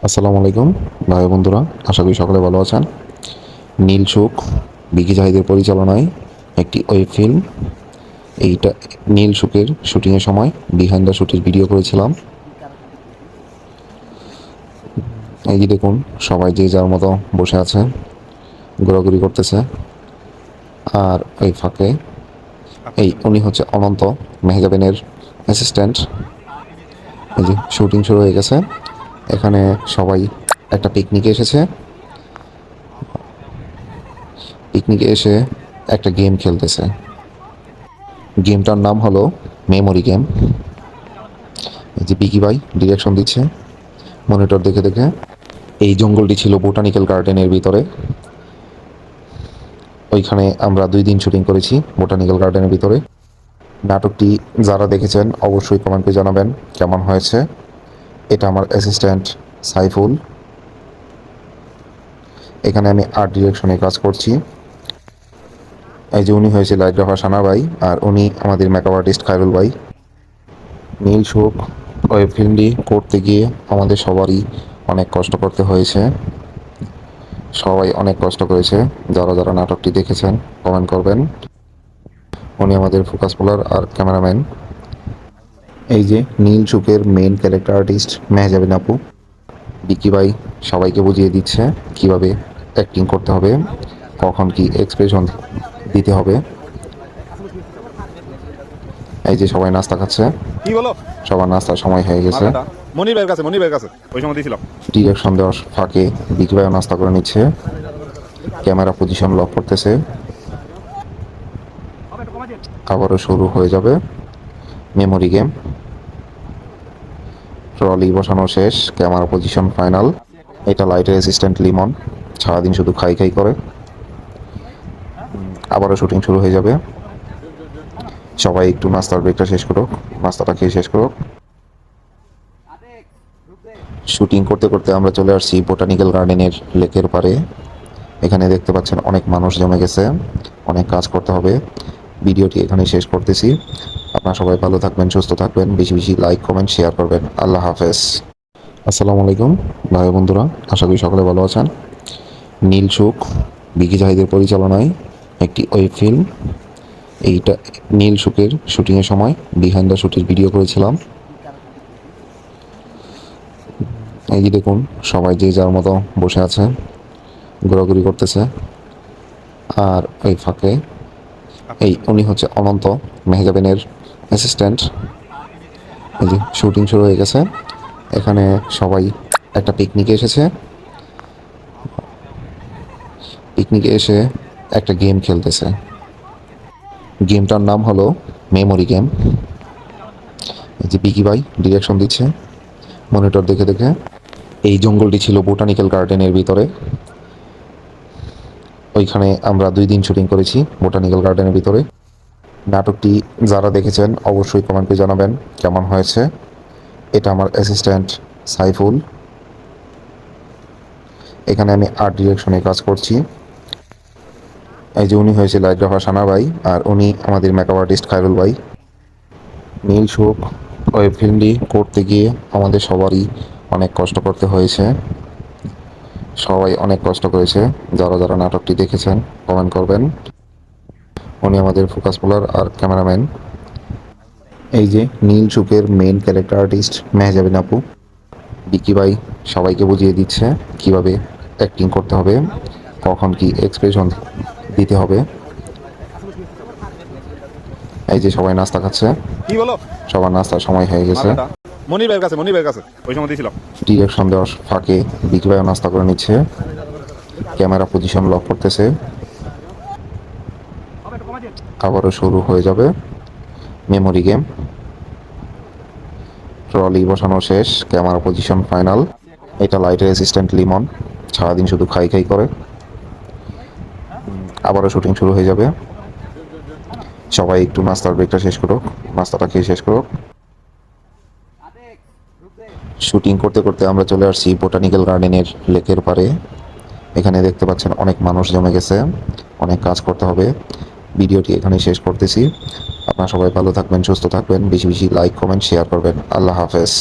আসসালামু আলাইকুম ভাই বন্ধুরা, আশা করি সকলে ভালো আছেন। নীল সুখ বিকি জাহিদের পরিচালনায় একটি ওয়েব ফিল্ম। এইটা নীল সুখের শুটিংয়ের সময় বিহাইন্ড দ্য শুটের ভিডিও করেছিলাম। এই যে দেখুন, সবাই যে যার মতো বসে আছে, ঘোরাঘুরি করতেছে। আর এই ফাঁকে উনি হচ্ছে অনন্ত মেহজাবিনের অ্যাসিস্ট্যান্ট। এই যে শুটিং শুরু হয়ে গেছে। এখানে সবাই একটা পিকনিকে এসেছে। পিকনিকে এসে একটা গেম খেলতেছে। গেমটার নাম হলো মেমোরি গেম। এই যে বিকি ভাই ডিরেকশন দিচ্ছে মনিটর দেখে দেখে। এই জঙ্গলটি ছিল বোটানিক্যাল গার্ডেনের ভিতরে। ওইখানে আমরা 2 দিন শুটিং করেছি বোটানিক্যাল গার্ডেনের ভিতরে। নাটকটি যারা দেখেছেন অবশ্যই কমেন্টে জানাবেন কেমন হয়েছে। এটা আমার অ্যাসিস্ট্যান্ট সাইফুল। এখানে আমি আর্ট ডিরেকশনে কাজ করছি। এই যে উনি হয়েছে লাইটগ্রাফার সানা ভাই, আর উনি আমাদের মেকআপ আর্টিস্ট খায়রুল ভাই। নীল সুখ ওয়েব ফিল্মটি করতে গিয়ে আমাদের সবারই অনেক কষ্ট করতে হয়েছে। সবাই অনেক কষ্ট করেছে। যারা যারা নাটকটি দেখেছেন কমেন্ট করবেন। উনি আমাদের ফোকাস পুলার আর ক্যামেরাম্যান। এই যে নীল সুখের মেইন ক্যারেক্টার আর্টিস্ট মেহজাবিন আপু। বিকি ভাই সবাইকে বুঝিয়ে দিচ্ছে কিভাবে অ্যাক্টিং করতে হবে, কখন কি এক্সপ্রেশন দিতে হবে। এই যে সবাই নাস্তা খাচ্ছে। কি বলো? সবার নাস্তার সময় হয়ে গেছে। মনির ভাইয়ের কাছে ওই সময় দিয়েছিলাম। ডিরেকশন দেওয়ার ফাঁকে বিকি ভাইও নাস্তা করে নিচ্ছে। ক্যামেরা পজিশন লক করতেছে। আবারও শুরু হয়ে যাবে মেমোরি গেম। ট্রলি বসানো শেষ, ক্যামেরা পজিশন ফাইনাল। এটা লাইটের অ্যাসিস্ট্যান্ট লিমন, সারাদিন শুধু খাই খাই করে। আবারও শুটিং শুরু হয়ে যাবে। সবাই একটু নাস্তার ব্রেকটা শেষ করুক, নাস্তাটা খেয়ে শেষ করুক। শুটিং করতে করতে আমরা চলে আসছি বোটানিক্যাল গার্ডেনের লেকের পারে। এখানে দেখতে পাচ্ছেন অনেক মানুষ জমে গেছে, অনেক কাজ করতে হবে। ভিডিওটি এখানে শেষ করতেছি। আপনারা সবাই ভালো থাকবেন, সুস্থ থাকবেন, বেশি বেশি লাইক কমেন্ট শেয়ার করবেন। আল্লাহ হাফেজ। আসসালামু আলাইকুম ভাই বন্ধুরা, আশা করি সকলে ভালো আছেন। নীল সুখ বিকি জাহিদের পরিচালনায় একটি ওয়েব ফিল্ম। এইটা নীল সুখের শুটিংয়ের সময় বিহাইন্ড দ্য শুটের ভিডিও করেছিলাম। এই যে দেখুন, সবাই যে যার মতো বসে আছে, ঘোরাঘুরি করতেছে। আর এই ফাঁকে উনি হচ্ছে অনন্ত মেহজাবিনের অ্যাসিস্ট্যান্ট। এই যে শুটিং শুরু হয়ে গেছে। এখানে সবাই একটা পিকনিকে এসেছে। পিকনিকে এসে একটা গেম খেলতেছে। গেমটার নাম হলো মেমোরি গেম। এই যে বিকি ভাই ডিরেকশন দিচ্ছে মনিটর দেখে দেখে। এই জঙ্গলটি ছিল বোটানিক্যাল গার্ডেনের ভিতরে। ওইখানে আমরা 2 দিন শুটিং করেছি বোটানিক্যাল গার্ডেনের ভিতরে। নাটকটি যারা দেখেছেন অবশ্যই কমেন্টে জানাবেন কেমন হয়েছে। এটা আমার অ্যাসিস্ট্যান্ট সাইফুল। এখানে আমি আর্ট ডিরেকশনে কাজ করছি। এই যে উনি হয়েছে লাইটগ্রাফার সানা ভাই, আর উনি আমাদের মেকআপ আর্টিস্ট খায়রুল ভাই। নীল সুখ ওয়েব ফিল্মটি করতে গিয়ে আমাদের সবারই অনেক কষ্ট করতে হয়েছে। সবাই অনেক কষ্ট করেছে। যারা যারা নাটকটি দেখেছেন কমেন্ট করবেন। উনি আমাদের ফোকাস পুলার আর ক্যামেরাম্যান। এই যে নীল সুখের মেইন ক্যারেক্টার আর্টিস্ট মেহজাবিন আপু। বিকি ভাই সবাইকে বুঝিয়ে দিচ্ছে কিভাবে অ্যাক্টিং করতে হবে, কখন কি এক্সপ্রেশন দিতে হবে। এই যে সবাই নাস্তা খাচ্ছে। কি বলো? সবার নাস্তার সময় হয়ে গেছে। মনির ভাইয়ের কাছে ওই সময় দিয়েছিলাম। ডিরেকশন দেওয়ার ফাঁকে বিকি ভাইও নাস্তা করে নিচ্ছে। ক্যামেরা পজিশন লক করতেছে। আবারও শুরু হয়ে যাবে মেমোরি গেম। ট্রলি বসানো শেষ, ক্যামেরা পজিশন ফাইনাল। এটা লাইটের অ্যাসিস্ট্যান্ট লিমন, সারাদিন শুধু খাই খাই করে। আবারও শুটিং শুরু হয়ে যাবে। সবাই একটু নাস্তার ব্রেকটা শেষ করুক, নাস্তাটা খেয়ে শেষ করুক। শুটিং করতে করতে আমরা চলে আসছি বোটানিক্যাল গার্ডেনের লেকের পারে। এখানে দেখতে পাচ্ছেন অনেক মানুষ জমে গেছে, অনেক কাজ করতে হবে। ভিডিওটি এখানে শেষ করতেছি। আপনারা সবাই ভালো থাকবেন, সুস্থ থাকবেন, বেশি বেশি লাইক কমেন্ট শেয়ার করবেন। আল্লাহ হাফেজ।